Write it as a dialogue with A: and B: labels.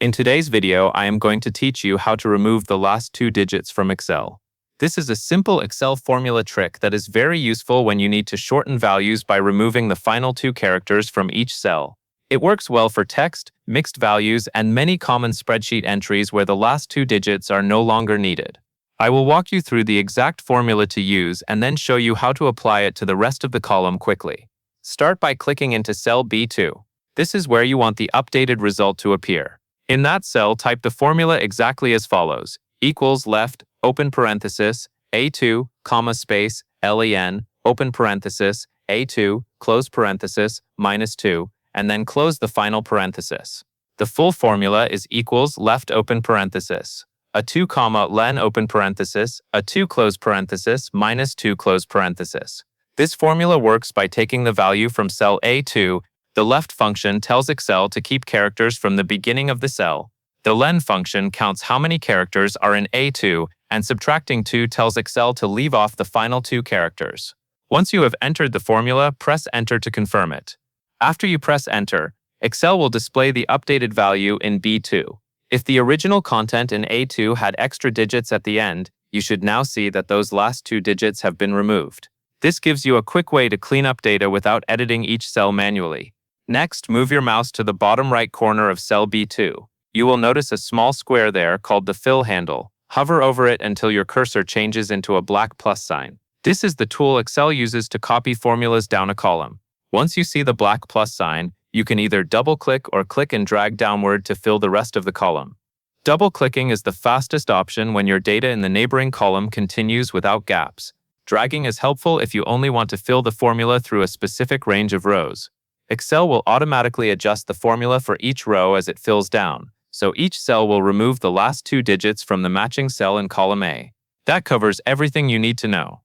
A: In today's video, I am going to teach you how to remove the last two digits from Excel. This is a simple Excel formula trick that is very useful when you need to shorten values by removing the final two characters from each cell. It works well for text, mixed values, and many common spreadsheet entries where the last two digits are no longer needed. I will walk you through the exact formula to use and then show you how to apply it to the rest of the column quickly. Start by clicking into cell B2. This is where you want the updated result to appear. In that cell, type the formula exactly as follows: equals left, open parenthesis, A2, comma space, LEN, open parenthesis, A2, close parenthesis, -2, and then close the final parenthesis. The full formula is equals left open parenthesis, a 2 comma len open parenthesis, a 2 close parenthesis, -2 close parenthesis. This formula works by taking the value from cell A2. The left function tells Excel to keep characters from the beginning of the cell. The len function counts how many characters are in A2, and subtracting 2 tells Excel to leave off the final two characters. Once you have entered the formula, press Enter to confirm it. After you press Enter, Excel will display the updated value in B2. If the original content in A2 had extra digits at the end, you should now see that those last two digits have been removed. This gives you a quick way to clean up data without editing each cell manually. Next, move your mouse to the bottom right corner of cell B2. You will notice a small square there called the fill handle. Hover over it until your cursor changes into a black plus sign. This is the tool Excel uses to copy formulas down a column. Once you see the black plus sign, you can either double-click or click and drag downward to fill the rest of the column. Double-clicking is the fastest option when your data in the neighboring column continues without gaps. Dragging is helpful if you only want to fill the formula through a specific range of rows. Excel will automatically adjust the formula for each row as it fills down, so each cell will remove the last two digits from the matching cell in column A. That covers everything you need to know.